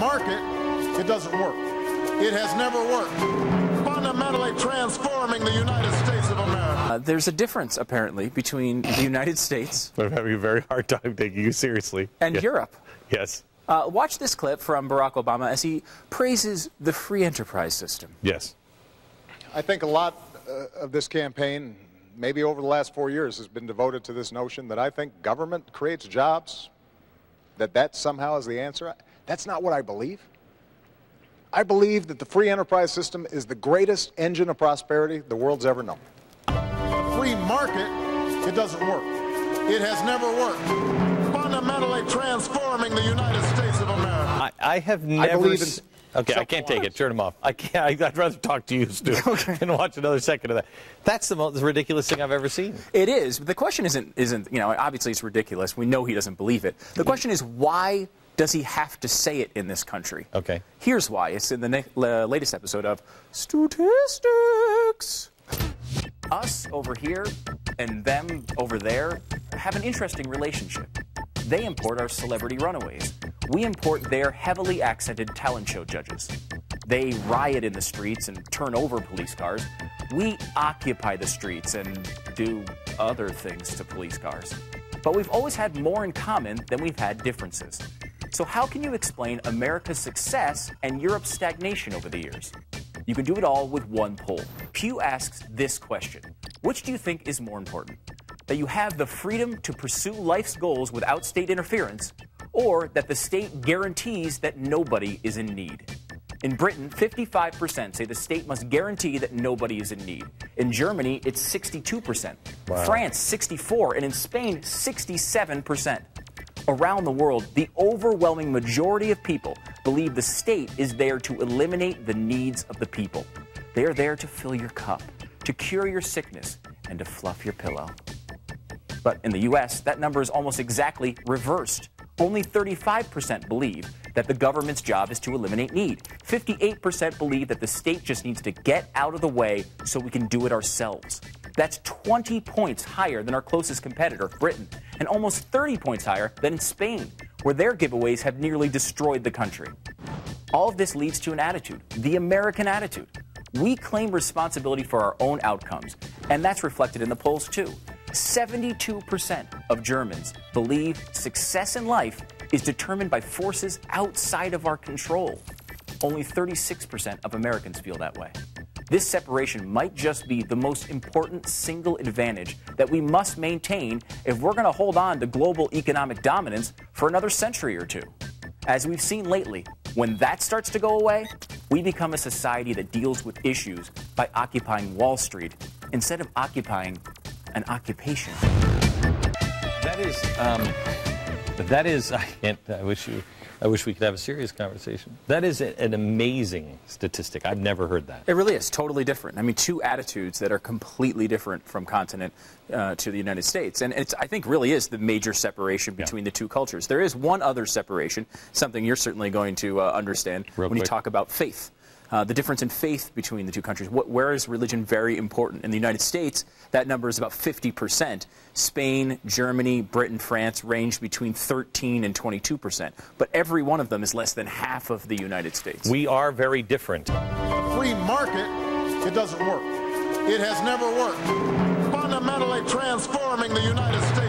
market, it doesn't work. It has never worked. Fundamentally transforming the United States of America. There's a difference, apparently, between the United States... I'm having a very hard time taking you seriously. ...and Europe. Yes. Watch this clip from Barack Obama as he praises the free enterprise system. Yes. I think a lot of this campaign, maybe over the last 4 years, has been devoted to this notion that I think government creates jobs, that somehow is the answer. That's not what I believe. I believe that the free enterprise system is the greatest engine of prosperity the world's ever known. The free market, it doesn't work. It has never worked. Fundamentally transforming the United States of America. I have never... Okay, I can't take it. Turn him off. I can't. I'd rather talk to you, Stu, than watch another second of that. That's the most ridiculous thing I've ever seen. It is. But the question isn't, you know, obviously it's ridiculous. We know he doesn't believe it. The question is, why does he have to say it in this country? Okay. Here's why. It's in the latest episode of Statistics. Us over here and them over there have an interesting relationship. They import our celebrity runaways. We import their heavily accented talent show judges. They riot in the streets and turn over police cars. We occupy the streets and do other things to police cars. But we've always had more in common than we've had differences. So how can you explain America's success and Europe's stagnation over the years? You can do it all with one poll. Pew asks this question: which do you think is more important? That you have the freedom to pursue life's goals without state interference, or that the state guarantees that nobody is in need? In Britain, 55% say the state must guarantee that nobody is in need. In Germany, it's 62%. Wow. France, 64%. And in Spain, 67%. Around the world, the overwhelming majority of people believe the state is there to eliminate the needs of the people. They are there to fill your cup, to cure your sickness, and to fluff your pillow. But in the U.S., that number is almost exactly reversed. Only 35% believe that the government's job is to eliminate need. 58% believe that the state just needs to get out of the way so we can do it ourselves. That's 20 points higher than our closest competitor, Britain, and almost 30 points higher than in Spain, where their giveaways have nearly destroyed the country. All of this leads to an attitude, the American attitude. We claim responsibility for our own outcomes, and that's reflected in the polls too. 72% of Germans believe success in life is determined by forces outside of our control. Only 36% of Americans feel that way. This separation might just be the most important single advantage that we must maintain if we're going to hold on to global economic dominance for another century or two. As we've seen lately, when that starts to go away, we become a society that deals with issues by occupying Wall Street instead of occupying an occupation. I wish we could have a serious conversation. That is an amazing statistic. I've never heard that. It really is totally different. I mean, two attitudes that are completely different from continent to the United States. And it's, I think, really is the major separation between the two cultures. There is one other separation, something you're certainly going to understand when you talk about faith. The difference in faith between the two countries. Where is religion very important? In the United States, that number is about 50%. Spain, Germany, Britain, France range between 13 and 22%. But every one of them is less than half of the United States. We are very different. The free market, it doesn't work. It has never worked. Fundamentally transforming the United States